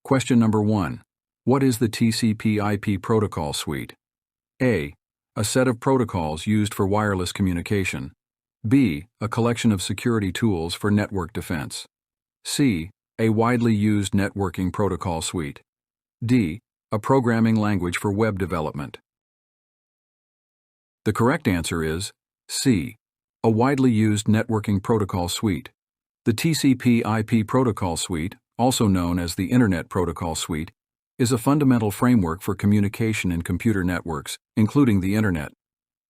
Question number 1. What is the TCP/IP protocol suite? A. A set of protocols used for wireless communication. B. A collection of security tools for network defense. C. A widely used networking protocol suite. D. A programming language for web development. The correct answer is C. A widely used networking protocol suite. The TCP/IP protocol suite, also known as the Internet Protocol Suite, is a fundamental framework for communication in computer networks, including the Internet.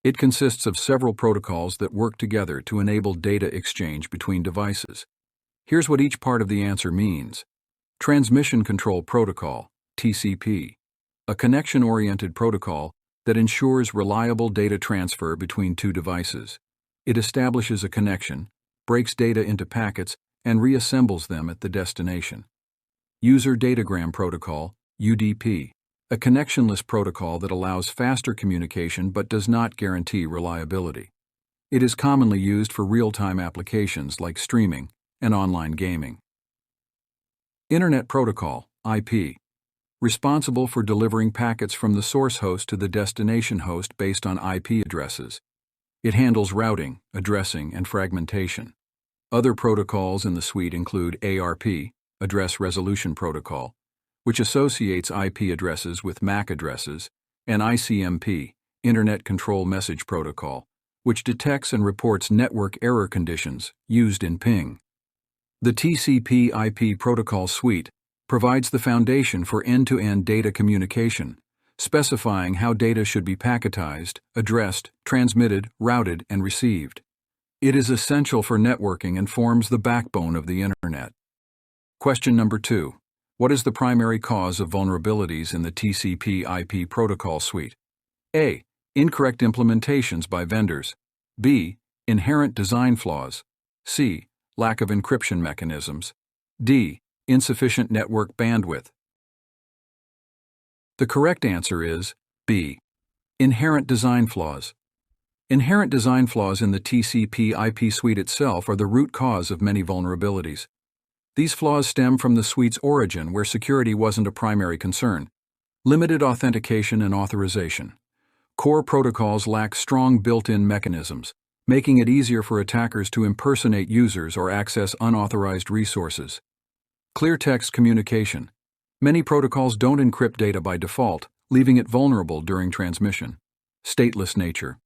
It consists of several protocols that work together to enable data exchange between devices. Here's what each part of the answer means. Transmission Control Protocol, TCP, a connection-oriented protocol that ensures reliable data transfer between two devices. It establishes a connection, breaks data into packets, and reassembles them at the destination. User Datagram Protocol, UDP, a connectionless protocol that allows faster communication but does not guarantee reliability. It is commonly used for real-time applications like streaming and online gaming. Internet Protocol, IP, responsible for delivering packets from the source host to the destination host based on IP addresses. It handles routing, addressing, and fragmentation. Other protocols in the suite include ARP, Address Resolution Protocol, which associates IP addresses with MAC addresses, and ICMP, Internet Control Message Protocol, which detects and reports network error conditions used in ping. The TCP/IP protocol suite provides the foundation for end-to-end data communication, specifying how data should be packetized, addressed, transmitted, routed, and received. It is essential for networking and forms the backbone of the Internet. Question number 2. What is the primary cause of vulnerabilities in the TCP/IP protocol suite? A. Incorrect implementations by vendors. B. Inherent design flaws. C. Lack of encryption mechanisms. D. Insufficient network bandwidth. The correct answer is B. Inherent design flaws. Inherent design flaws in the TCP/IP suite itself are the root cause of many vulnerabilities. These flaws stem from the suite's origin, where security wasn't a primary concern. Limited authentication and authorization. Core protocols lack strong built-in mechanisms, making it easier for attackers to impersonate users or access unauthorized resources. Clear text communication. Many protocols don't encrypt data by default, leaving it vulnerable during transmission. Stateless nature.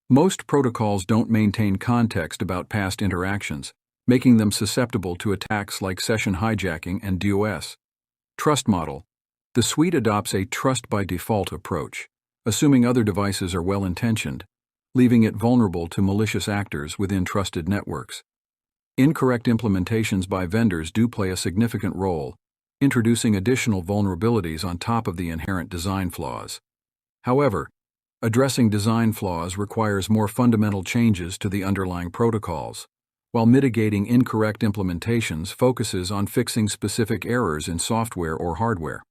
Most protocols don't maintain context about past interactions, making them susceptible to attacks like session hijacking and DOS. Trust model. The suite adopts a trust-by-default approach, assuming other devices are well-intentioned, leaving it vulnerable to malicious actors within trusted networks. Incorrect implementations by vendors do play a significant role, introducing additional vulnerabilities on top of the inherent design flaws. However, addressing design flaws requires more fundamental changes to the underlying protocols, while mitigating incorrect implementations focuses on fixing specific errors in software or hardware.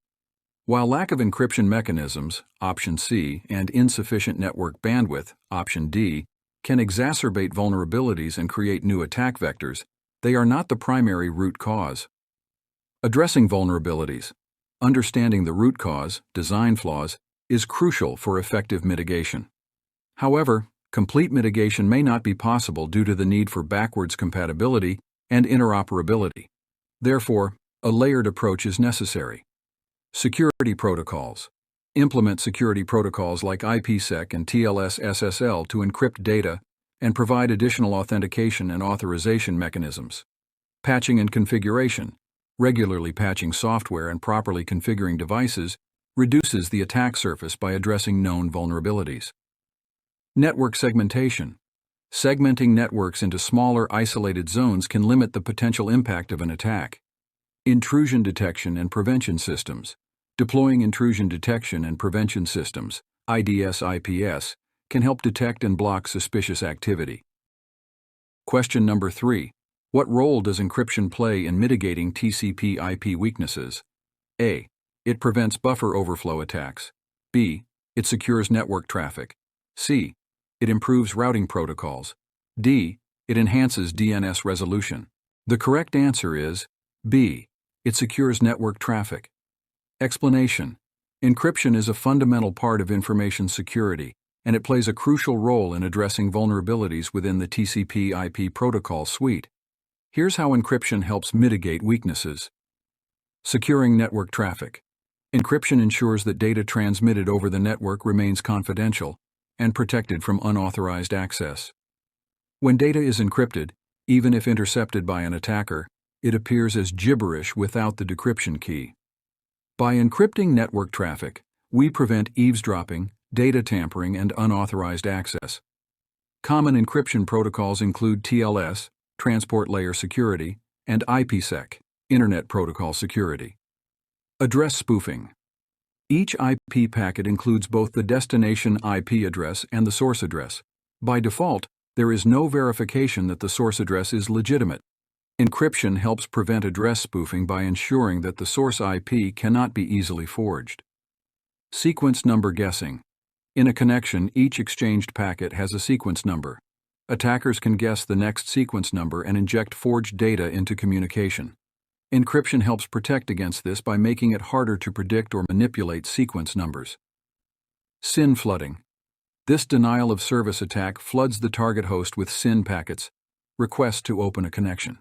While lack of encryption mechanisms, option C, and insufficient network bandwidth, option D, can exacerbate vulnerabilities and create new attack vectors, they are not the primary root cause. Addressing vulnerabilities, understanding the root cause, design flaws, is crucial for effective mitigation. However, complete mitigation may not be possible due to the need for backwards compatibility and interoperability. Therefore, a layered approach is necessary. Security protocols. Implement security protocols like IPsec and TLS-SSL to encrypt data and provide additional authentication and authorization mechanisms. Patching and configuration. Regularly patching software and properly configuring devices reduces the attack surface by addressing known vulnerabilities. Network segmentation. Segmenting networks into smaller, isolated zones can limit the potential impact of an attack. Intrusion detection and prevention systems. Deploying intrusion detection and prevention systems, IDS/IPS, can help detect and block suspicious activity. Question number 3. What role does encryption play in mitigating TCP/IP weaknesses? A. It prevents buffer overflow attacks. B. It secures network traffic. C. It improves routing protocols. D. It enhances DNS resolution. The correct answer is B. It secures network traffic. Explanation: encryption is a fundamental part of information security, and it plays a crucial role in addressing vulnerabilities within the TCP/IP protocol suite. Here's how encryption helps mitigate weaknesses. Securing network traffic. Encryption ensures that data transmitted over the network remains confidential and protected from unauthorized access. When data is encrypted, even if intercepted by an attacker, it appears as gibberish without the decryption key. By encrypting network traffic, we prevent eavesdropping, data tampering, and unauthorized access. Common encryption protocols include TLS, Transport Layer Security, and IPsec, Internet Protocol Security. Address spoofing. Each IP packet includes both the destination IP address and the source address. By default, there is no verification that the source address is legitimate. Encryption helps prevent address spoofing by ensuring that the source IP cannot be easily forged. Sequence number guessing. In a connection, each exchanged packet has a sequence number. Attackers can guess the next sequence number and inject forged data into communication. Encryption helps protect against this by making it harder to predict or manipulate sequence numbers. SYN flooding. This denial of service attack floods the target host with SYN packets, requests to open a connection.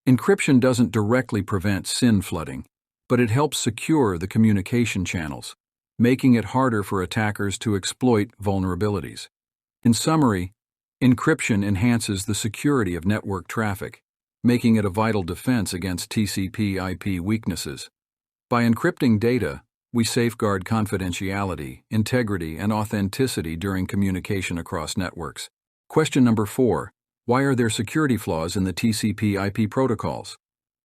Encryption doesn't directly prevent SYN flooding, but it helps secure the communication channels, making it harder for attackers to exploit vulnerabilities. In summary, encryption enhances the security of network traffic, making it a vital defense against TCP/IP weaknesses. By encrypting data, we safeguard confidentiality, integrity, and authenticity during communication across networks. Question number 4. Why are there security flaws in the TCP/IP protocols?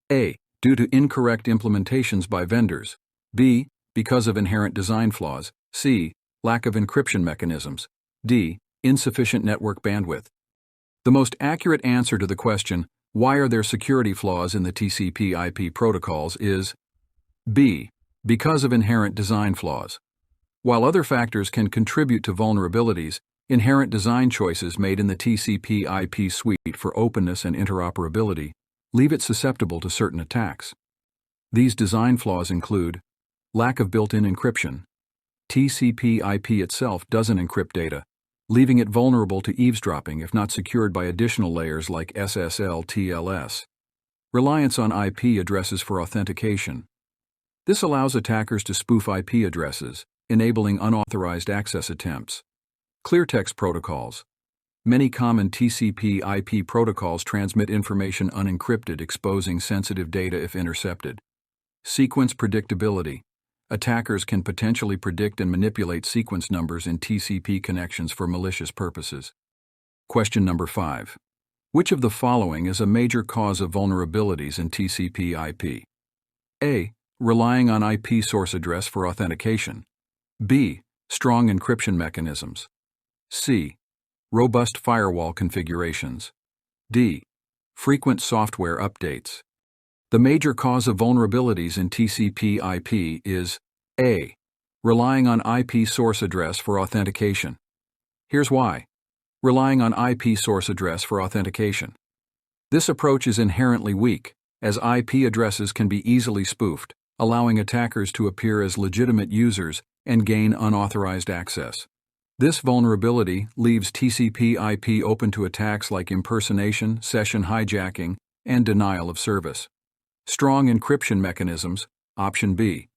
A. Due to incorrect implementations by vendors. B. Because of inherent design flaws. C. Lack of encryption mechanisms. D. Insufficient network bandwidth. The most accurate answer to the question, why are there security flaws in the TCP/IP protocols, is B. Because of inherent design flaws. While other factors can contribute to vulnerabilities, inherent design choices made in the TCP/IP suite for openness and interoperability leave it susceptible to certain attacks. These design flaws include lack of built-in encryption. TCP/IP itself doesn't encrypt data, leaving it vulnerable to eavesdropping if not secured by additional layers like SSL/TLS. Reliance on IP addresses for authentication. This allows attackers to spoof IP addresses, enabling unauthorized access attempts. Cleartext protocols. Many common TCP/IP protocols transmit information unencrypted, exposing sensitive data if intercepted. Sequence predictability. Attackers can potentially predict and manipulate sequence numbers in TCP connections for malicious purposes. Question number 5. Which of the following is a major cause of vulnerabilities in TCP/IP? A. Relying on IP source address for authentication. B. Strong encryption mechanisms. C. Robust firewall configurations. D. Frequent software updates. The major cause of vulnerabilities in TCP/IP is A. Relying on IP source address for authentication. Here's why. Relying on IP source address for authentication. This approach is inherently weak, as IP addresses can be easily spoofed, allowing attackers to appear as legitimate users and gain unauthorized access. This vulnerability leaves TCP/IP open to attacks like impersonation, session hijacking, and denial of service. Strong encryption mechanisms, option B.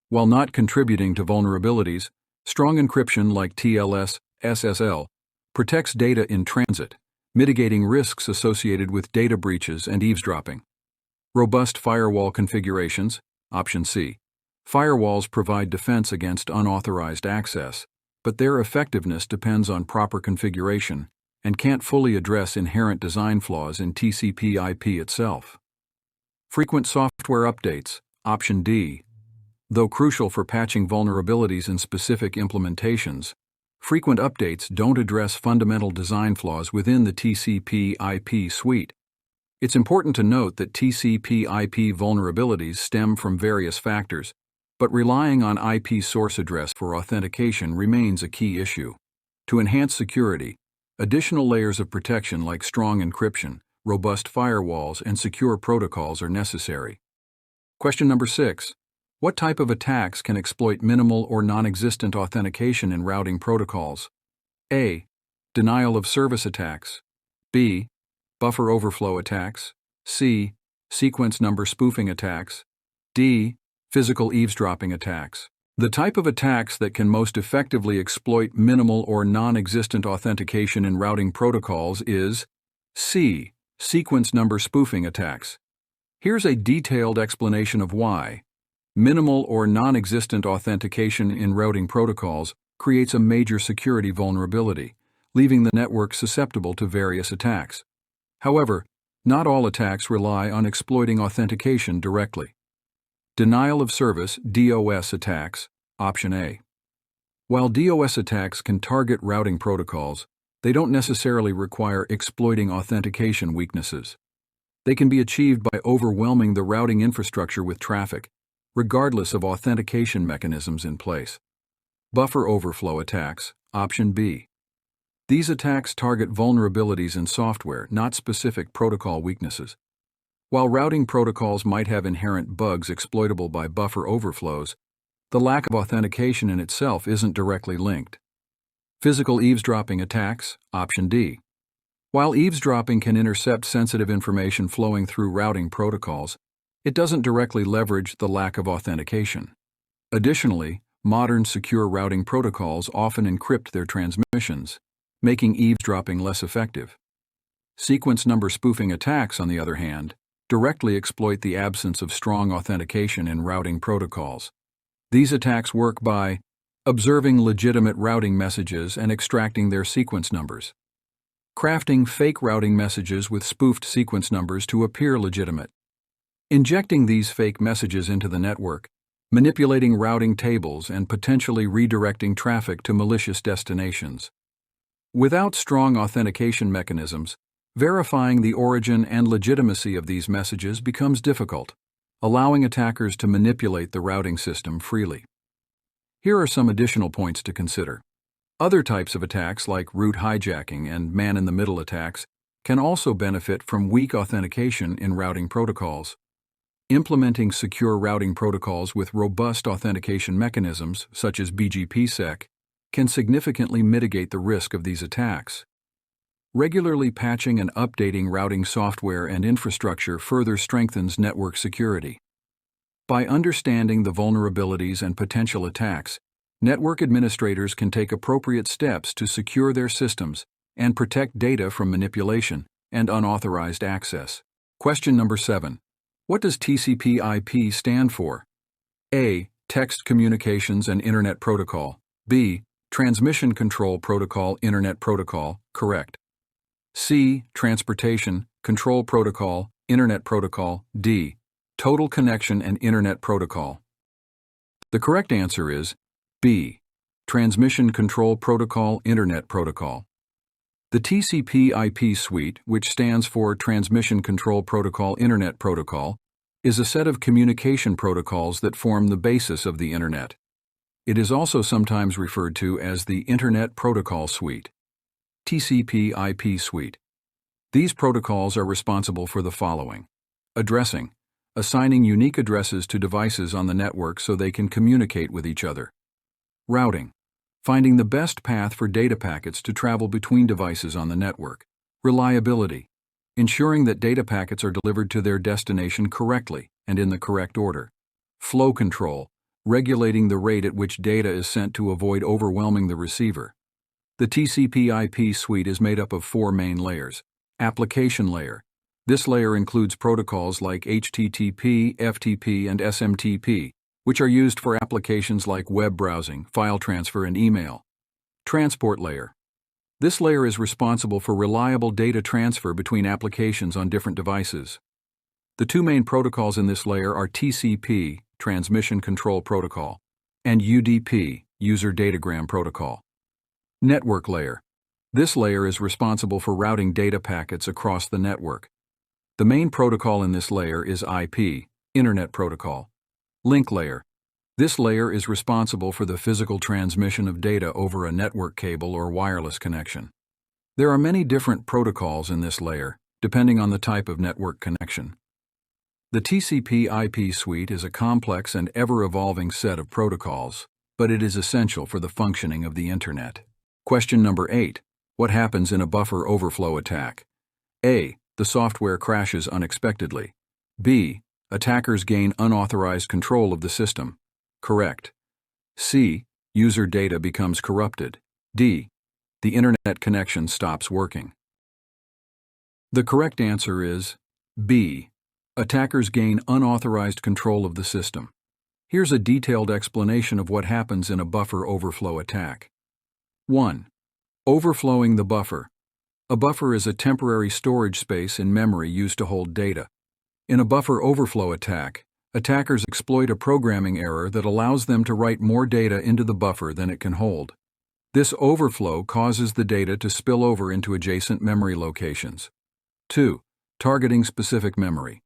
While not contributing to vulnerabilities, strong encryption like TLS, SSL, protects data in transit, mitigating risks associated with data breaches and eavesdropping. Robust firewall configurations, option C. Firewalls provide defense against unauthorized access, but their effectiveness depends on proper configuration and can't fully address inherent design flaws in TCP/IP itself. Frequent software updates, option D. Though crucial for patching vulnerabilities in specific implementations, frequent updates don't address fundamental design flaws within the TCP/IP suite. It's important to note that TCP/IP vulnerabilities stem from various factors, but relying on IP source address for authentication remains a key issue. To enhance security, additional layers of protection like strong encryption, robust firewalls, and secure protocols are necessary. Question number 6. What type of attacks can exploit minimal or non-existent authentication in routing protocols? A. Denial of service attacks. B. Buffer overflow attacks. C. Sequence number spoofing attacks. D. Physical eavesdropping attacks. The type of attacks that can most effectively exploit minimal or non-existent authentication in routing protocols is C. Sequence number spoofing attacks. Here's a detailed explanation of why. Minimal or non-existent authentication in routing protocols creates a major security vulnerability, leaving the network susceptible to various attacks. However, not all attacks rely on exploiting authentication directly. Denial of service (DOS) attacks, option A. While DOS attacks can target routing protocols, they don't necessarily require exploiting authentication weaknesses. They can be achieved by overwhelming the routing infrastructure with traffic, regardless of authentication mechanisms in place. Buffer overflow attacks, option B. These attacks target vulnerabilities in software, not specific protocol weaknesses. While routing protocols might have inherent bugs exploitable by buffer overflows, the lack of authentication in itself isn't directly linked. Physical eavesdropping attacks, option D. While eavesdropping can intercept sensitive information flowing through routing protocols, it doesn't directly leverage the lack of authentication. Additionally, modern secure routing protocols often encrypt their transmissions, making eavesdropping less effective. Sequence number spoofing attacks, on the other hand, directly exploit the absence of strong authentication in routing protocols. These attacks work by observing legitimate routing messages and extracting their sequence numbers, crafting fake routing messages with spoofed sequence numbers to appear legitimate, injecting these fake messages into the network, manipulating routing tables, and potentially redirecting traffic to malicious destinations. Without strong authentication mechanisms, verifying the origin and legitimacy of these messages becomes difficult, allowing attackers to manipulate the routing system freely. Here are some additional points to consider. Other types of attacks, like root hijacking and man-in-the-middle attacks, can also benefit from weak authentication in routing protocols. Implementing secure routing protocols with robust authentication mechanisms, such as BGPsec, can significantly mitigate the risk of these attacks. Regularly patching and updating routing software and infrastructure further strengthens network security. By understanding the vulnerabilities and potential attacks, network administrators can take appropriate steps to secure their systems and protect data from manipulation and unauthorized access. Question number 7. What does TCP/IP stand for? A. Text Communications and Internet Protocol. B. Transmission Control Protocol Internet Protocol, correct. C. Transportation Control Protocol Internet Protocol. D. Total Connection and Internet Protocol. The correct answer is B. Transmission Control Protocol Internet Protocol. The TCP/IP suite, which stands for Transmission Control Protocol Internet Protocol, is a set of communication protocols that form the basis of the Internet. It is also sometimes referred to as the Internet Protocol Suite. TCP/IP suite. These protocols are responsible for the following: addressing, assigning unique addresses to devices on the network so they can communicate with each other; routing, finding the best path for data packets to travel between devices on the network; reliability, ensuring that data packets are delivered to their destination correctly and in the correct order; flow control, regulating the rate at which data is sent to avoid overwhelming the receiver. The TCP/IP suite is made up of 4 main layers. Application layer. This layer includes protocols like HTTP, FTP, and SMTP, which are used for applications like web browsing, file transfer, and email. Transport layer. This layer is responsible for reliable data transfer between applications on different devices. The 2 main protocols in this layer are TCP, Transmission Control Protocol, and UDP, User Datagram Protocol. Network layer. This layer is responsible for routing data packets across the network. The main protocol in this layer is IP, Internet Protocol. Link layer. This layer is responsible for the physical transmission of data over a network cable or wireless connection. There are many different protocols in this layer, depending on the type of network connection. The TCP/IP suite is a complex and ever-evolving set of protocols, but it is essential for the functioning of the Internet. Question number 8. What happens in a buffer overflow attack? A. The software crashes unexpectedly. B. Attackers gain unauthorized control of the system. Correct. C. User data becomes corrupted. D. The Internet connection stops working. The correct answer is B. Attackers gain unauthorized control of the system. Here's a detailed explanation of what happens in a buffer overflow attack. 1. Overflowing the buffer. A buffer is a temporary storage space in memory used to hold data. In a buffer overflow attack, attackers exploit a programming error that allows them to write more data into the buffer than it can hold. This overflow causes the data to spill over into adjacent memory locations. 2. Targeting specific memory.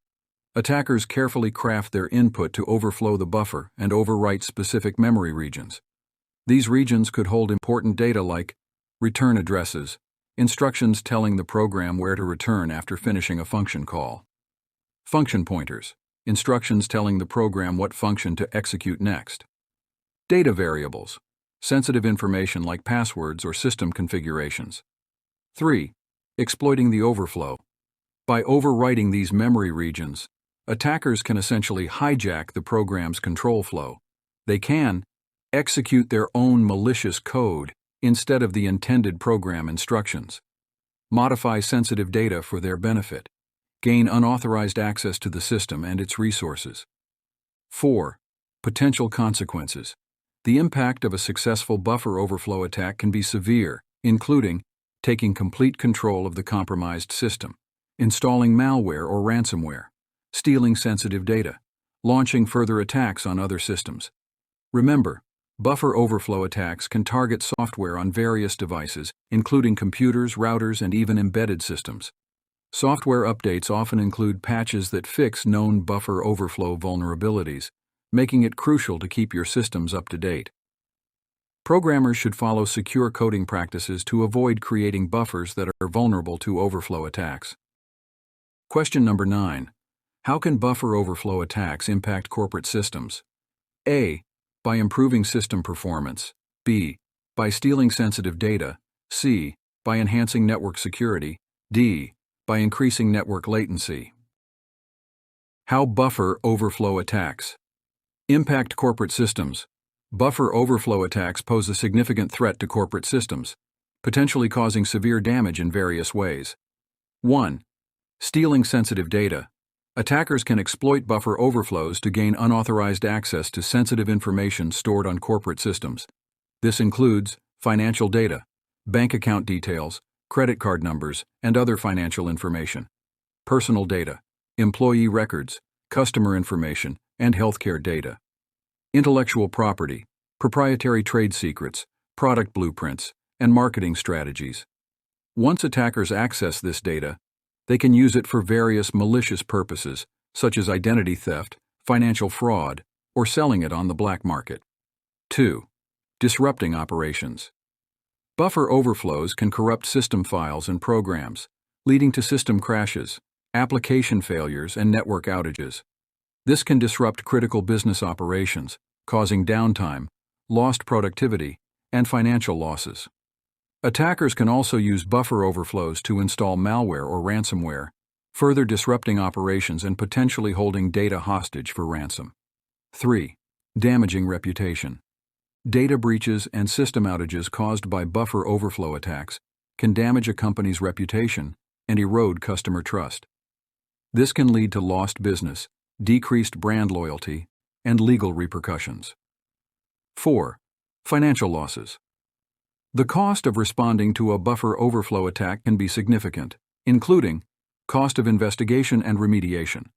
Attackers carefully craft their input to overflow the buffer and overwrite specific memory regions. These regions could hold important data like return addresses, instructions telling the program where to return after finishing a function call. Function pointers, instructions telling the program what function to execute next. Data variables, sensitive information like passwords or system configurations. 3. Exploiting the overflow. By overwriting these memory regions, attackers can essentially hijack the program's control flow. They can execute their own malicious code instead of the intended program instructions, modify sensitive data for their benefit, gain unauthorized access to the system and its resources. 4. Potential consequences. The impact of a successful buffer overflow attack can be severe, including taking complete control of the compromised system, installing malware or ransomware, stealing sensitive data, launching further attacks on other systems. Remember, buffer overflow attacks can target software on various devices, including computers, routers, and even embedded systems. Software updates often include patches that fix known buffer overflow vulnerabilities, making it crucial to keep your systems up to date. Programmers should follow secure coding practices to avoid creating buffers that are vulnerable to overflow attacks. Question number 9. How can buffer overflow attacks impact corporate systems? A. By improving system performance. B. By stealing sensitive data. C. By enhancing network security. D. By increasing network latency. How buffer overflow attacks impact corporate systems. Buffer overflow attacks pose a significant threat to corporate systems, potentially causing severe damage in various ways. 1. Stealing sensitive data. Attackers can exploit buffer overflows to gain unauthorized access to sensitive information stored on corporate systems. This includes financial data, bank account details, credit card numbers, and other financial information, personal data, employee records, customer information, and healthcare data. Intellectual property, proprietary trade secrets, product blueprints, and marketing strategies. Once attackers access this data, they can use it for various malicious purposes, such as identity theft, financial fraud, or selling it on the black market. 2. Disrupting operations. Buffer overflows can corrupt system files and programs, leading to system crashes, application failures, and network outages. This can disrupt critical business operations, causing downtime, lost productivity, and financial losses. Attackers can also use buffer overflows to install malware or ransomware, further disrupting operations and potentially holding data hostage for ransom. 3. Damaging reputation. Data breaches and system outages caused by buffer overflow attacks can damage a company's reputation and erode customer trust. This can lead to lost business, decreased brand loyalty, and legal repercussions. 4. Financial losses. The cost of responding to a buffer overflow attack can be significant, including cost of investigation and remediation,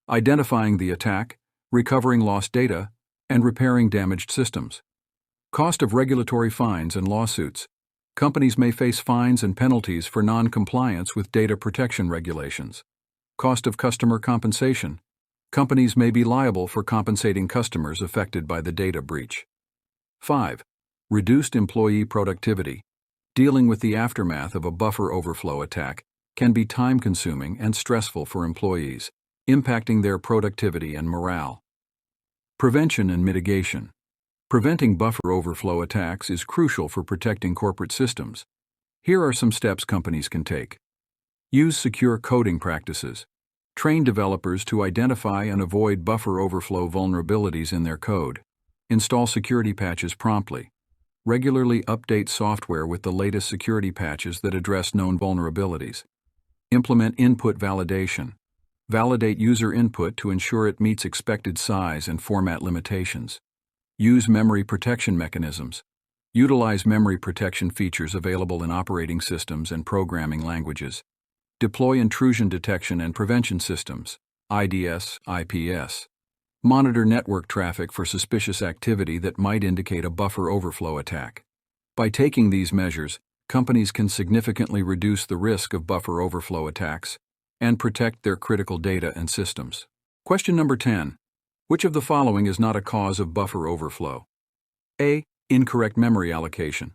identifying the attack, recovering lost data, and repairing damaged systems. Cost of regulatory fines and lawsuits. Companies may face fines and penalties for non-compliance with data protection regulations. Cost of customer compensation. Companies may be liable for compensating customers affected by the data breach. 5. Reduced employee productivity. Dealing with the aftermath of a buffer overflow attack can be time-consuming and stressful for employees, impacting their productivity and morale. Prevention and mitigation. Preventing buffer overflow attacks is crucial for protecting corporate systems. Here are some steps companies can take. Use secure coding practices. Train developers to identify and avoid buffer overflow vulnerabilities in their code. Install security patches promptly. Regularly update software with the latest security patches that address known vulnerabilities. Implement input validation. Validate user input to ensure it meets expected size and format limitations. Use memory protection mechanisms. Utilize memory protection features available in operating systems and programming languages. Deploy intrusion detection and prevention systems, IDS, IPS. Monitor network traffic for suspicious activity that might indicate a buffer overflow attack. By taking these measures, companies can significantly reduce the risk of buffer overflow attacks and protect their critical data and systems. Question number 10. Which of the following is not a cause of buffer overflow? A. Incorrect memory allocation.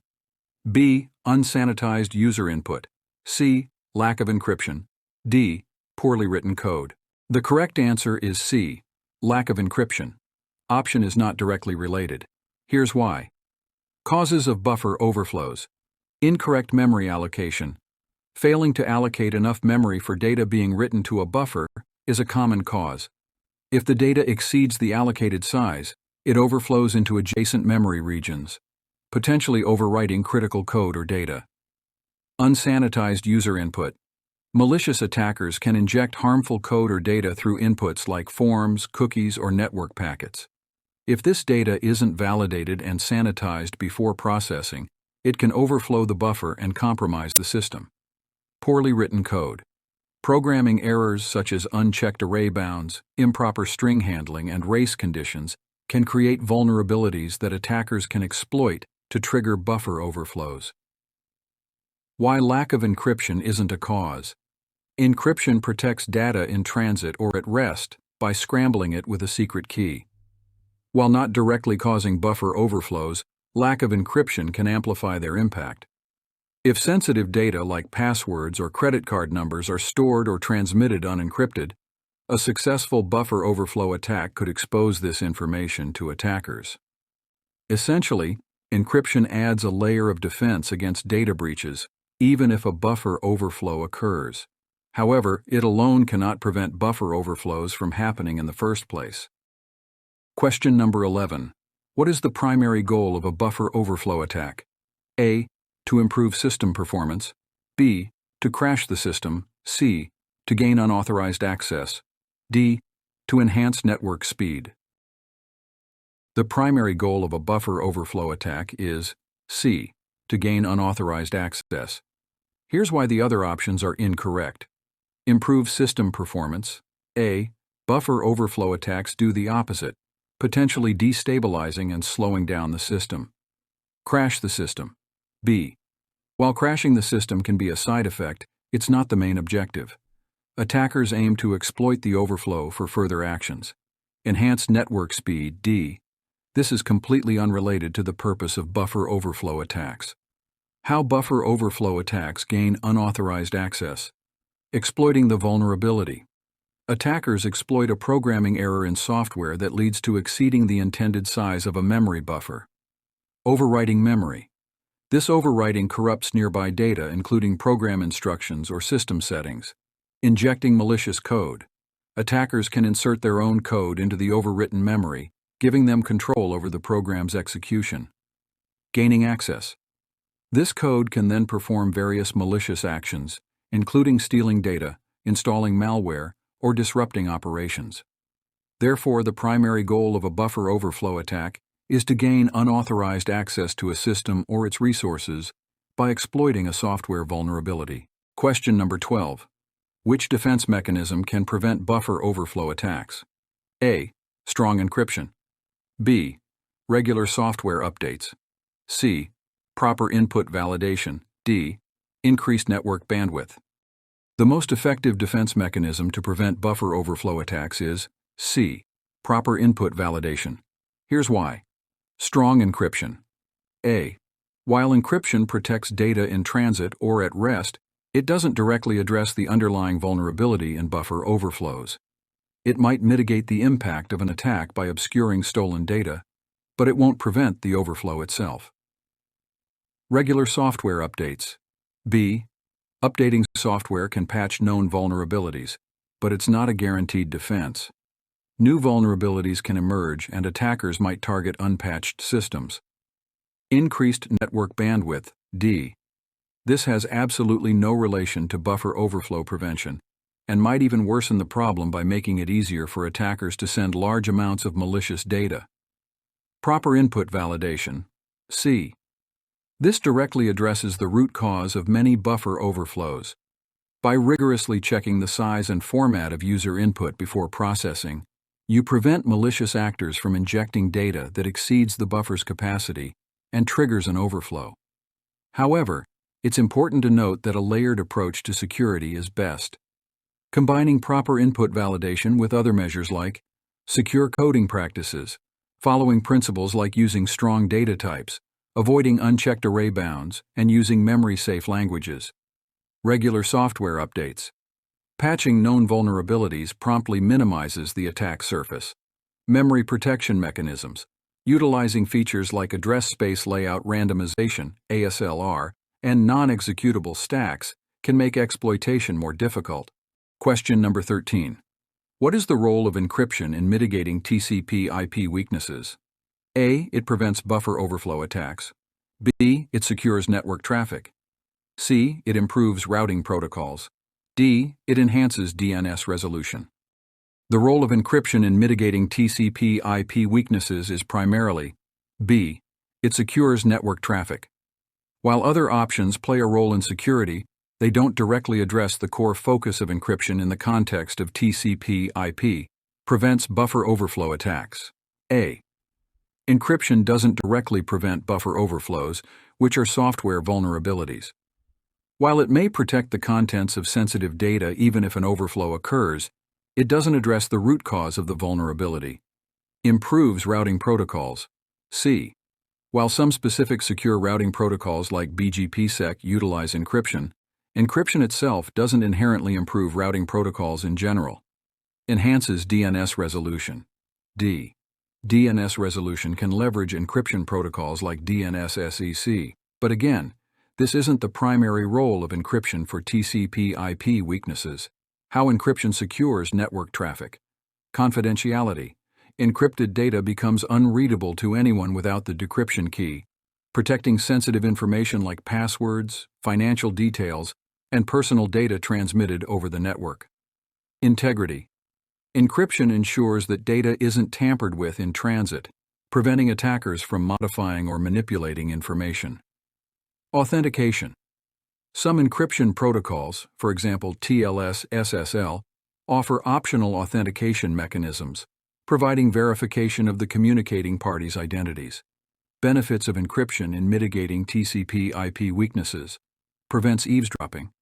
B. Unsanitized user input. C. Lack of encryption. D. Poorly written code. The correct answer is C. Lack of encryption. Option is not directly related. Here's why. Causes of buffer overflows. Incorrect memory allocation. Failing to allocate enough memory for data being written to a buffer is a common cause. If the data exceeds the allocated size, it overflows into adjacent memory regions, potentially overwriting critical code or data. Unsanitized user input. Malicious attackers can inject harmful code or data through inputs like forms, cookies, or network packets. If this data isn't validated and sanitized before processing, it can overflow the buffer and compromise the system. Poorly written code. Programming errors such as unchecked array bounds, improper string handling, and race conditions can create vulnerabilities that attackers can exploit to trigger buffer overflows. Why lack of encryption isn't a cause. Encryption protects data in transit or at rest by scrambling it with a secret key. While not directly causing buffer overflows, lack of encryption can amplify their impact. If sensitive data like passwords or credit card numbers are stored or transmitted unencrypted, a successful buffer overflow attack could expose this information to attackers. Essentially, encryption adds a layer of defense against data breaches, even if a buffer overflow occurs. However, it alone cannot prevent buffer overflows from happening in the first place. Question number 11. What is the primary goal of a buffer overflow attack? A. To improve system performance. B. To crash the system. C. To gain unauthorized access. D. To enhance network speed. The primary goal of a buffer overflow attack is C. To gain unauthorized access. Here's why the other options are incorrect. Improve system performance. A. Buffer overflow attacks do the opposite, potentially destabilizing and slowing down the system. Crash the system. B. While crashing the system can be a side effect, it's not the main objective. Attackers aim to exploit the overflow for further actions. Enhance network speed. D. This is completely unrelated to the purpose of buffer overflow attacks. How buffer overflow attacks gain unauthorized access. Exploiting the vulnerability. Attackers exploit a programming error in software that leads to exceeding the intended size of a memory buffer. Overwriting memory. This overwriting corrupts nearby data, including program instructions or system settings. Injecting malicious code. Attackers can insert their own code into the overwritten memory, giving them control over the program's execution. Gaining access. This code can then perform various malicious actions, including stealing data, installing malware, or disrupting operations. Therefore, the primary goal of a buffer overflow attack is to gain unauthorized access to a system or its resources by exploiting a software vulnerability. Question number 12. Which defense mechanism can prevent buffer overflow attacks? A. Strong encryption. B. Regular software updates. C. Proper input validation. D. Increased network bandwidth. The most effective defense mechanism to prevent buffer overflow attacks is C. Proper input validation. Here's why. Strong encryption. A. While encryption protects data in transit or at rest, it doesn't directly address the underlying vulnerability in buffer overflows. It might mitigate the impact of an attack by obscuring stolen data, but it won't prevent the overflow itself. Regular software updates. B. Updating software can patch known vulnerabilities, but it's not a guaranteed defense. New vulnerabilities can emerge and attackers might target unpatched systems. Increased network bandwidth. D. This has absolutely no relation to buffer overflow prevention, and might even worsen the problem by making it easier for attackers to send large amounts of malicious data. Proper input validation. C. This directly addresses the root cause of many buffer overflows. By rigorously checking the size and format of user input before processing, you prevent malicious actors from injecting data that exceeds the buffer's capacity and triggers an overflow. However, it's important to note that a layered approach to security is best. Combining proper input validation with other measures like secure coding practices, following principles like using strong data types, avoiding unchecked array bounds, and using memory-safe languages. Regular software updates. Patching known vulnerabilities promptly minimizes the attack surface. Memory protection mechanisms. Utilizing features like address space layout randomization, ASLR, and non-executable stacks can make exploitation more difficult. Question number 13. What is the role of encryption in mitigating TCP/IP weaknesses? A. It prevents buffer overflow attacks. B. It secures network traffic. C. It improves routing protocols. D. It enhances DNS resolution. The role of encryption in mitigating TCP/IP weaknesses is primarily B. It secures network traffic. While other options play a role in security, they don't directly address the core focus of encryption in the context of TCP/IP, prevents buffer overflow attacks. A. Encryption doesn't directly prevent buffer overflows, which are software vulnerabilities. While it may protect the contents of sensitive data even if an overflow occurs, it doesn't address the root cause of the vulnerability. Improves routing protocols. C. While some specific secure routing protocols like BGPsec utilize encryption, encryption itself doesn't inherently improve routing protocols in general. Enhances DNS resolution. D. DNS resolution can leverage encryption protocols like DNS-SEC, but again, this isn't the primary role of encryption for TCP/IP weaknesses. How encryption secures network traffic. Confidentiality. Encrypted data becomes unreadable to anyone without the decryption key, protecting sensitive information like passwords, financial details, and personal data transmitted over the network. Integrity. Encryption ensures that data isn't tampered with in transit, preventing attackers from modifying or manipulating information. Authentication. Some encryption protocols, for example TLS/SSL, offer optional authentication mechanisms, providing verification of the communicating party's identities. Benefits of encryption in mitigating TCP/IP weaknesses. Prevents eavesdropping.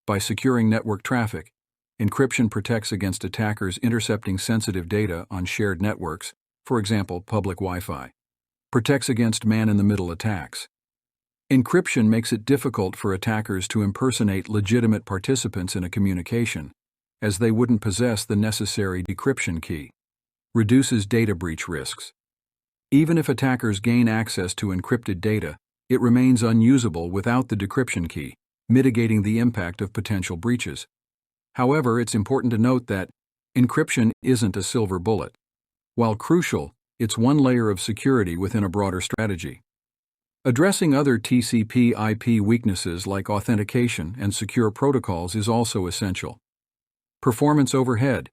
By securing network traffic, encryption protects against attackers intercepting sensitive data on shared networks, for example public Wi-Fi. Protects against man-in-the-middle attacks. Encryption makes it difficult for attackers to impersonate legitimate participants in a communication, as they wouldn't possess the necessary decryption key. Reduces data breach risks. Even if attackers gain access to encrypted data, it remains unusable without the decryption key, mitigating the impact of potential breaches. However, it's important to note that encryption isn't a silver bullet. While crucial, it's one layer of security within a broader strategy. Addressing other TCP/IP weaknesses like authentication and secure protocols is also essential. Performance overhead.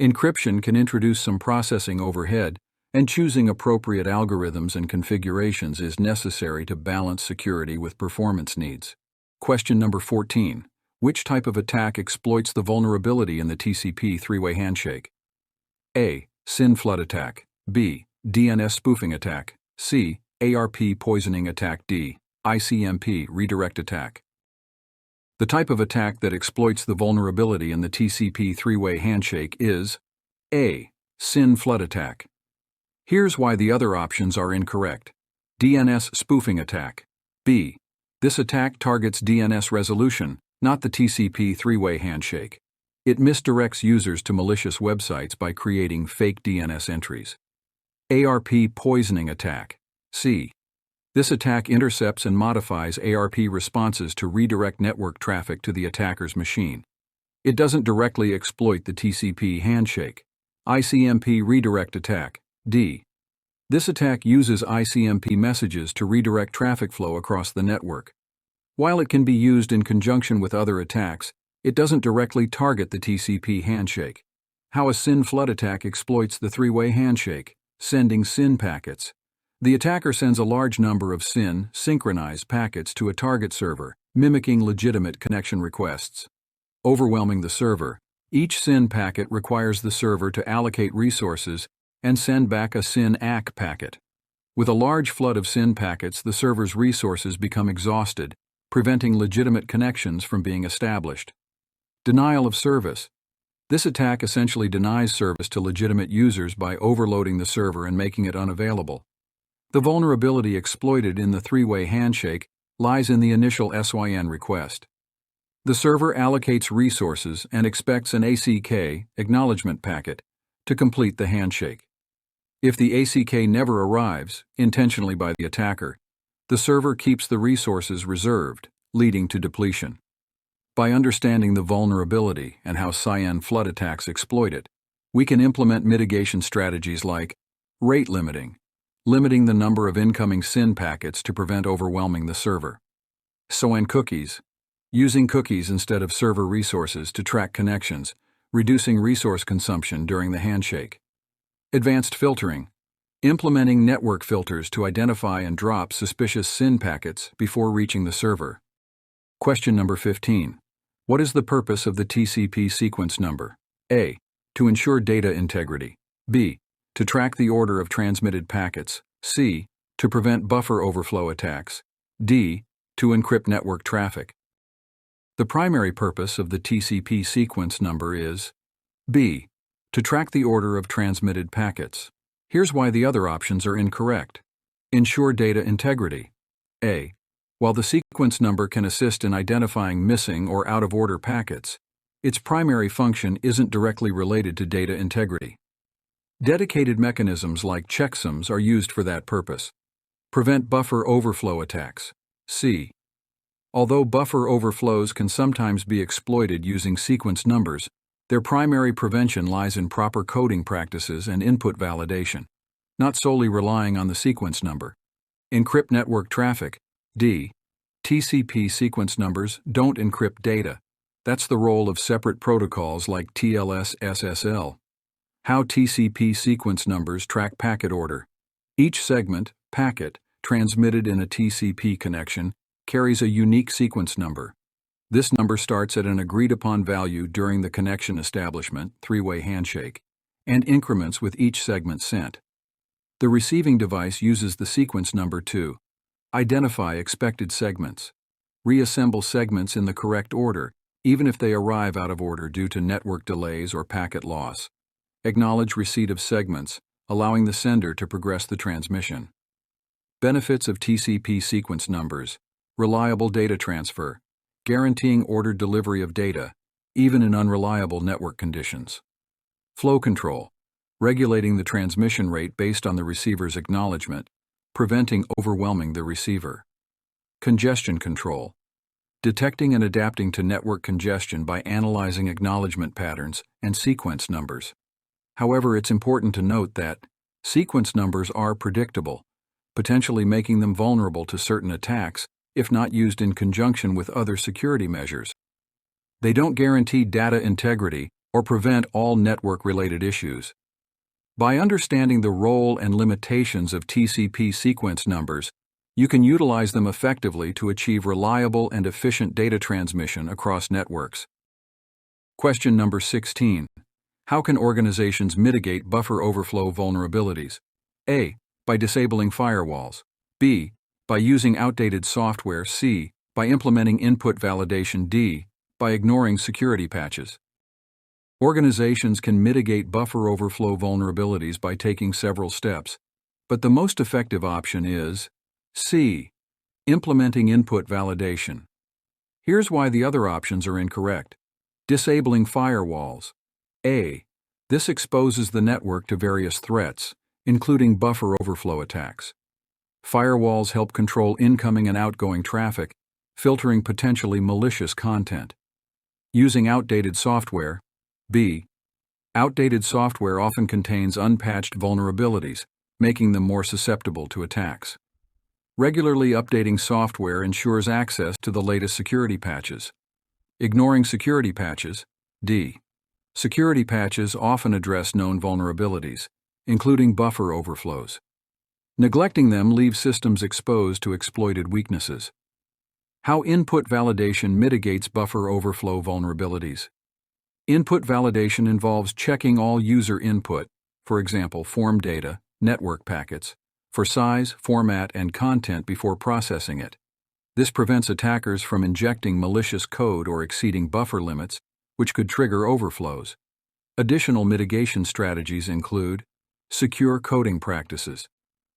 Encryption can introduce some processing overhead, and choosing appropriate algorithms and configurations is necessary to balance security with performance needs. Question number 14. Which type of attack exploits the vulnerability in the TCP three-way handshake? A. SYN flood attack. B. DNS spoofing attack. C. ARP poisoning attack. D. ICMP redirect attack. The type of attack that exploits the vulnerability in the TCP three-way handshake is A. SYN flood attack. Here's why the other options are incorrect. DNS spoofing attack. B. This attack targets DNS resolution, not the TCP three-way handshake. It misdirects users to malicious websites by creating fake DNS entries. ARP poisoning attack. C. This attack intercepts and modifies ARP responses to redirect network traffic to the attacker's machine. It doesn't directly exploit the TCP handshake. ICMP redirect attack. D. This attack uses ICMP messages to redirect traffic flow across the network. While it can be used in conjunction with other attacks, it doesn't directly target the TCP handshake. How a SYN flood attack exploits the three-way handshake. Sending SYN packets. The attacker sends a large number of SYN synchronized packets to a target server, mimicking legitimate connection requests. Overwhelming the server. Each SYN packet requires the server to allocate resources and send back a SYN ACK packet. With a large flood of SYN packets, the server's resources become exhausted, preventing legitimate connections from being established. Denial of service. This attack essentially denies service to legitimate users by overloading the server and making it unavailable. The vulnerability exploited in the three-way handshake lies in the initial SYN request. The server allocates resources and expects an ACK acknowledgement packet to complete the handshake. If the ACK never arrives, intentionally by the attacker, the server keeps the resources reserved, leading to depletion. By understanding the vulnerability and how SYN flood attacks exploit it, we can implement mitigation strategies like rate limiting the number of incoming SYN packets to prevent overwhelming the server. SYN cookies, using cookies instead of server resources to track connections, reducing resource consumption during the handshake. Advanced filtering, implementing network filters to identify and drop suspicious SYN packets before reaching the server. Question number 15. What is the purpose of the TCP sequence number? A. To ensure data integrity. B. To track the order of transmitted packets. C. To prevent buffer overflow attacks. D. To encrypt network traffic. The primary purpose of the TCP sequence number is B. To track the order of transmitted packets. Here's why the other options are incorrect. Ensure data integrity. A. While the sequence number can assist in identifying missing or out-of-order packets, its primary function isn't directly related to data integrity. Dedicated mechanisms like checksums are used for that purpose. Prevent buffer overflow attacks. C. Although buffer overflows can sometimes be exploited using sequence numbers, their primary prevention lies in proper coding practices and input validation, not solely relying on the sequence number. Encrypt network traffic. D. TCP sequence numbers don't encrypt data. That's the role of separate protocols like TLS/SSL. How TCP sequence numbers track packet order. Each segment, packet, transmitted in a TCP connection carries a unique sequence number. This number starts at an agreed-upon value during the connection establishment, three-way handshake, and increments with each segment sent. The receiving device uses the sequence number to identify expected segments, reassemble segments in the correct order, even if they arrive out of order due to network delays or packet loss, acknowledge receipt of segments, allowing the sender to progress the transmission. Benefits of TCP sequence numbers: reliable data transfer, guaranteeing ordered delivery of data, even in unreliable network conditions. Flow control, regulating the transmission rate based on the receiver's acknowledgement, preventing overwhelming the receiver. Congestion control, detecting and adapting to network congestion by analyzing acknowledgement patterns and sequence numbers. However, it's important to note that sequence numbers are predictable, potentially making them vulnerable to certain attacks if not used in conjunction with other security measures. They don't guarantee data integrity or prevent all network-related issues. By understanding the role and limitations of TCP sequence numbers, you can utilize them effectively to achieve reliable and efficient data transmission across networks. Question number 16. How can organizations mitigate buffer overflow vulnerabilities? A. By disabling firewalls. B. By using outdated software. C. By implementing input validation. D. By ignoring security patches. Organizations can mitigate buffer overflow vulnerabilities by taking several steps, but the most effective option is C. Implementing input validation. Here's why the other options are incorrect. Disabling firewalls. A. This exposes the network to various threats, including buffer overflow attacks. Firewalls help control incoming and outgoing traffic, filtering potentially malicious content. Using outdated software. B. Outdated software often contains unpatched vulnerabilities, making them more susceptible to attacks. Regularly updating software ensures access to the latest security patches. Ignoring security patches. D. Security patches often address known vulnerabilities, including buffer overflows. Neglecting them leaves systems exposed to exploited weaknesses. How input validation mitigates buffer overflow vulnerabilities. Input validation involves checking all user input, for example, form data, network packets, for size, format, and content before processing it. This prevents attackers from injecting malicious code or exceeding buffer limits, which could trigger overflows. Additional mitigation strategies include secure coding practices.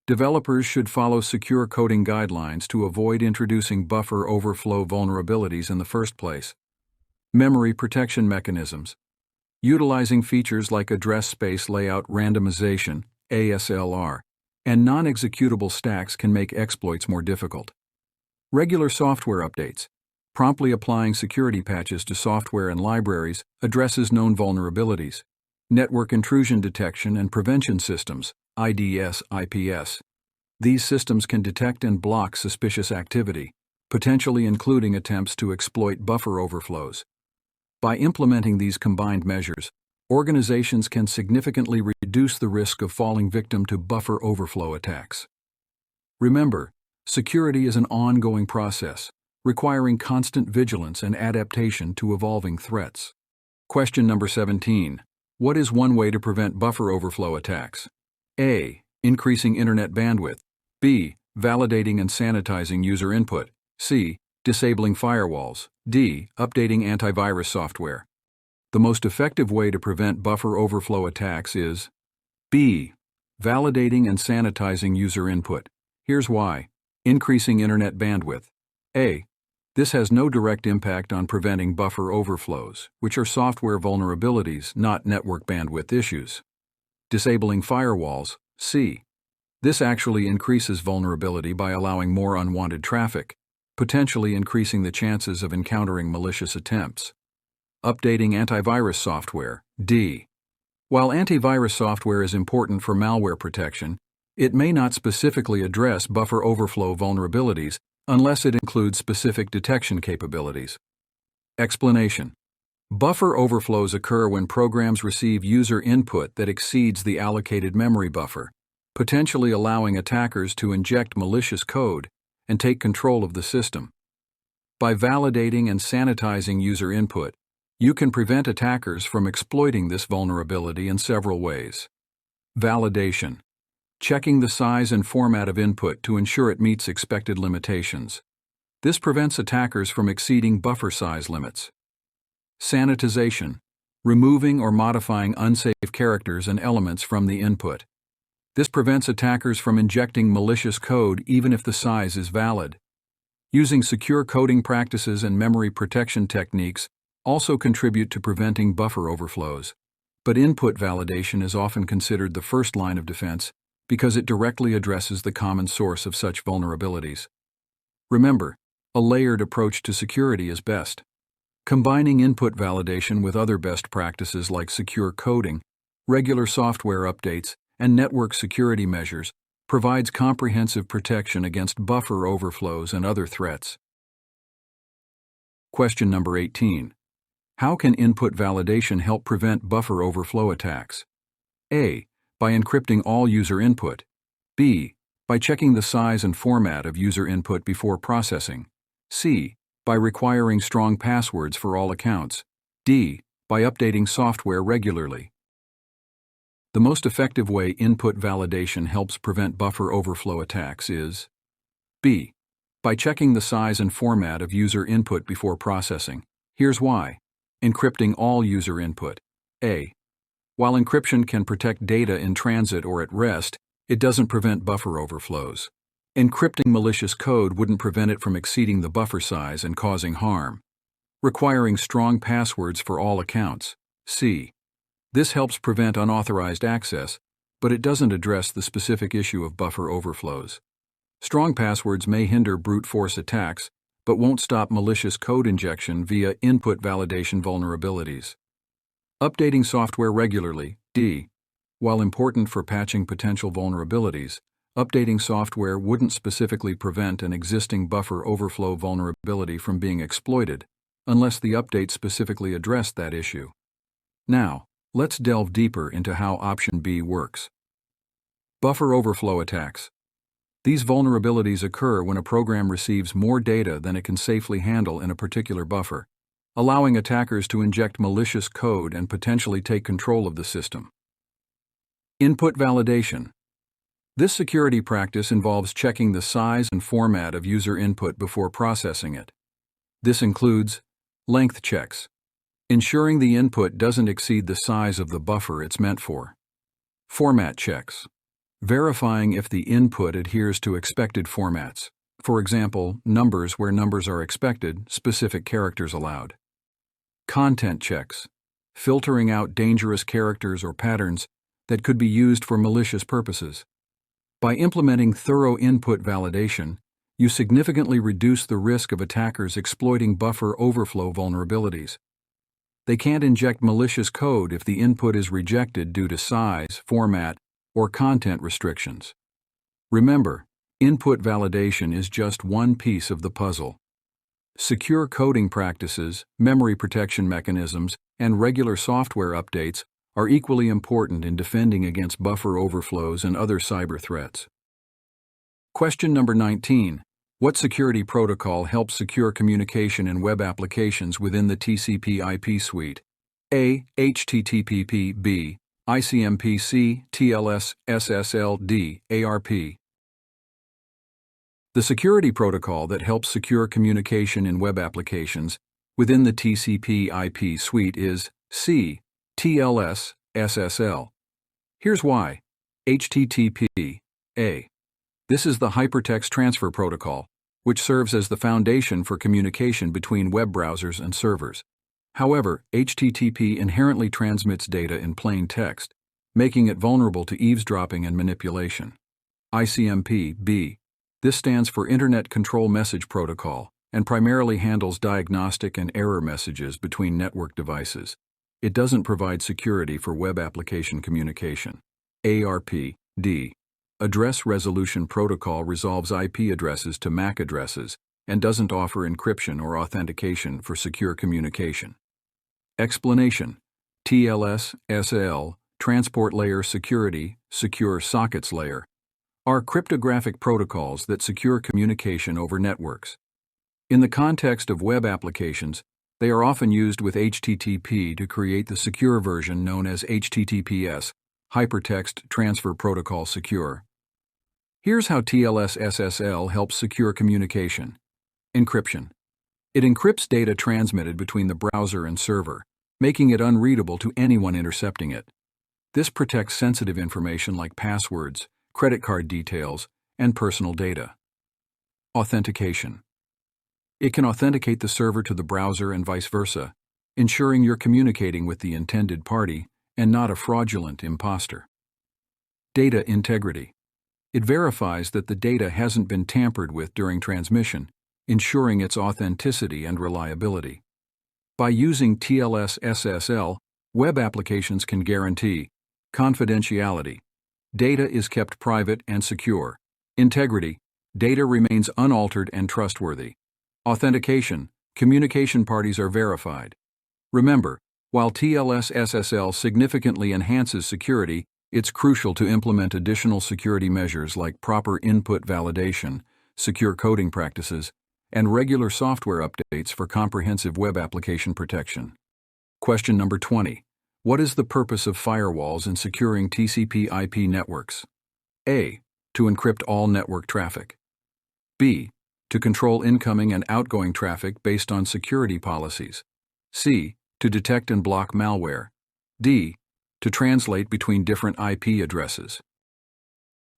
Developers should follow secure coding guidelines to avoid introducing buffer overflow vulnerabilities in the first place. Memory protection mechanisms. Utilizing features like address space layout randomization, ASLR, and non-executable stacks can make exploits more difficult. Regular software updates. Promptly applying security patches to software and libraries addresses known vulnerabilities. Network intrusion detection and prevention systems, IDS/IPS. These systems can detect and block suspicious activity, potentially including attempts to exploit buffer overflows. By implementing these combined measures, organizations can significantly reduce the risk of falling victim to buffer overflow attacks. Remember, security is an ongoing process, requiring constant vigilance and adaptation to evolving threats. Question number 17. What is one way to prevent buffer overflow attacks? A. Increasing internet bandwidth. B. Validating and sanitizing user input. C. Disabling firewalls. D. Updating antivirus software. The most effective way to prevent buffer overflow attacks is B. Validating and sanitizing user input. Here's why. Increasing internet bandwidth. A. This has no direct impact on preventing buffer overflows, which are software vulnerabilities, not network bandwidth issues. Disabling firewalls. C. This actually increases vulnerability by allowing more unwanted traffic, potentially increasing the chances of encountering malicious attempts. Updating antivirus software. D. While antivirus software is important for malware protection, it may not specifically address buffer overflow vulnerabilities unless it includes specific detection capabilities. Explanation. Buffer overflows occur when programs receive user input that exceeds the allocated memory buffer, potentially allowing attackers to inject malicious code and take control of the system. By validating and sanitizing user input, you can prevent attackers from exploiting this vulnerability in several ways. Validation. Checking the size and format of input to ensure it meets expected limitations. This prevents attackers from exceeding buffer size limits. Sanitization. Removing or modifying unsafe characters and elements from the input. This prevents attackers from injecting malicious code even if the size is valid. Using secure coding practices and memory protection techniques also contribute to preventing buffer overflows, but input validation is often considered the first line of defense because it directly addresses the common source of such vulnerabilities. Remember, a layered approach to security is best. Combining input validation with other best practices like secure coding, regular software updates, and network security measures provides comprehensive protection against buffer overflows and other threats. Question number 18. How can input validation help prevent buffer overflow attacks? A. By encrypting all user input. B. By checking the size and format of user input before processing. C. By requiring strong passwords for all accounts. D. By updating software regularly. The most effective way input validation helps prevent buffer overflow attacks is B. By checking the size and format of user input before processing. Here's why. Encrypting all user input. A. While encryption can protect data in transit or at rest, it doesn't prevent buffer overflows. Encrypting malicious code wouldn't prevent it from exceeding the buffer size and causing harm. Requiring strong passwords for all accounts. C. This helps prevent unauthorized access, but it doesn't address the specific issue of buffer overflows. Strong passwords may hinder brute force attacks, but won't stop malicious code injection via input validation vulnerabilities. Updating software regularly. D. While important for patching potential vulnerabilities, updating software wouldn't specifically prevent an existing buffer overflow vulnerability from being exploited, unless the update specifically addressed that issue. Now, let's delve deeper into how option B works. Buffer overflow attacks. These vulnerabilities occur when a program receives more data than it can safely handle in a particular buffer, allowing attackers to inject malicious code and potentially take control of the system. Input validation. This security practice involves checking the size and format of user input before processing it. This includes length checks, ensuring the input doesn't exceed the size of the buffer it's meant for. Format checks, verifying if the input adheres to expected formats, for example, numbers where numbers are expected, specific characters allowed. Content checks, filtering out dangerous characters or patterns that could be used for malicious purposes. By implementing thorough input validation, you significantly reduce the risk of attackers exploiting buffer overflow vulnerabilities. They can't inject malicious code if the input is rejected due to size, format, or content restrictions. Remember, input validation is just one piece of the puzzle. Secure coding practices, memory protection mechanisms, and regular software updates are equally important in defending against buffer overflows and other cyber threats. Question number 19. What security protocol helps secure communication in web applications within the TCP/IP suite? A. HTTP. B. ICMP. C. TLS, SSL. D. ARP. The security protocol that helps secure communication in web applications within the TCP/IP suite is C. TLS, SSL. Here's why. HTTP. A. This is the Hypertext Transfer Protocol, which serves as the foundation for communication between web browsers and servers. However, HTTP inherently transmits data in plain text, making it vulnerable to eavesdropping and manipulation. ICMP. B. This stands for Internet Control Message Protocol and primarily handles diagnostic and error messages between network devices. It doesn't provide security for web application communication. ARP. D. Address Resolution Protocol resolves IP addresses to MAC addresses and doesn't offer encryption or authentication for secure communication. Explanation. TLS, SL, Transport Layer Security, Secure Sockets Layer, are cryptographic protocols that secure communication over networks. In the context of web applications, they are often used with HTTP to create the secure version known as HTTPS, Hypertext Transfer Protocol Secure. Here's how TLS-SSL helps secure communication. Encryption. It encrypts data transmitted between the browser and server, making it unreadable to anyone intercepting it. This protects sensitive information like passwords, credit card details, and personal data. Authentication. It can authenticate the server to the browser and vice versa, ensuring you're communicating with the intended party and not a fraudulent imposter. Data integrity. It verifies that the data hasn't been tampered with during transmission, ensuring its authenticity and reliability. By using TLS-SSL, web applications can guarantee confidentiality. Data is kept private and secure. Integrity. Data remains unaltered and trustworthy. Authentication. Communication parties are verified. Remember, while TLS-SSL significantly enhances security, it's crucial to implement additional security measures like proper input validation, secure coding practices, and regular software updates for comprehensive web application protection. Question number 20. What is the purpose of firewalls in securing TCP/IP networks? A. To encrypt all network traffic. B. To control incoming and outgoing traffic based on security policies. C. To detect and block malware. D. To translate between different IP addresses.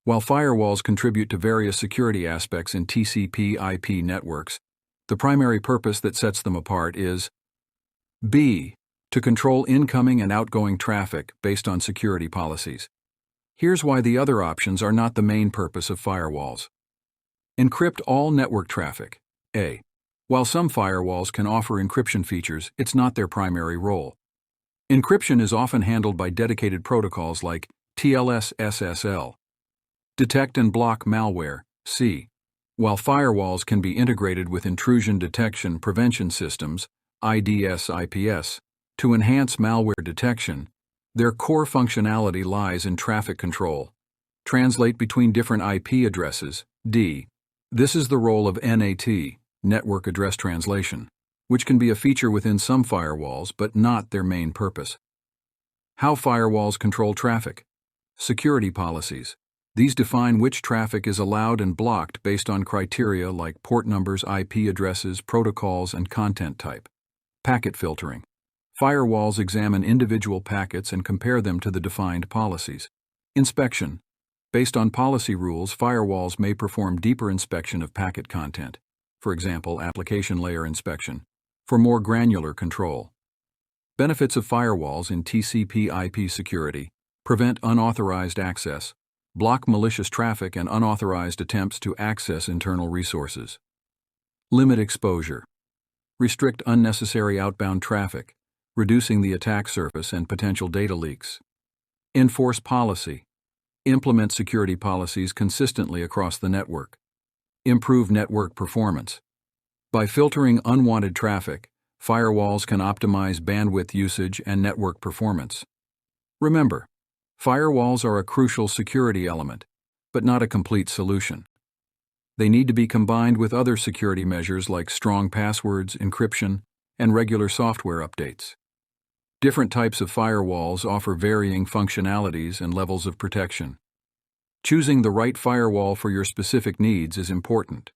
While firewalls contribute to various security aspects in TCP/IP networks, The primary purpose that sets them apart is B. To control incoming and outgoing traffic based on security policies. Here's why the other options are not the main purpose of firewalls. Encrypt all network traffic. A. While some firewalls can offer encryption features, it's not their primary role. Encryption is often handled by dedicated protocols like TLS/SSL. Detect and block malware. C. While firewalls can be integrated with intrusion detection prevention systems, IDS/IPS, to enhance malware detection, their core functionality lies in traffic control. Translate between different IP addresses. D. This is the role of NAT, network address translation, which can be a feature within some firewalls but not their main purpose. How firewalls control traffic. Security policies. These define which traffic is allowed and blocked based on criteria like port numbers, IP addresses, protocols, and content type. Packet filtering. Firewalls examine individual packets and compare them to the defined policies. Inspection. Based on policy rules, firewalls may perform deeper inspection of packet content, for example, application layer inspection, for more granular control. Benefits of firewalls in TCP/IP security: prevent unauthorized access, block malicious traffic and unauthorized attempts to access internal resources. Limit exposure. Restrict unnecessary outbound traffic, reducing the attack surface and potential data leaks. Enforce policy. Implement security policies consistently across the network. Improve network performance. By filtering unwanted traffic, firewalls can optimize bandwidth usage and network performance. Remember, firewalls are a crucial security element, but not a complete solution. They need to be combined with other security measures like strong passwords, encryption, and regular software updates. Different types of firewalls offer varying functionalities and levels of protection. Choosing the right firewall for your specific needs is important.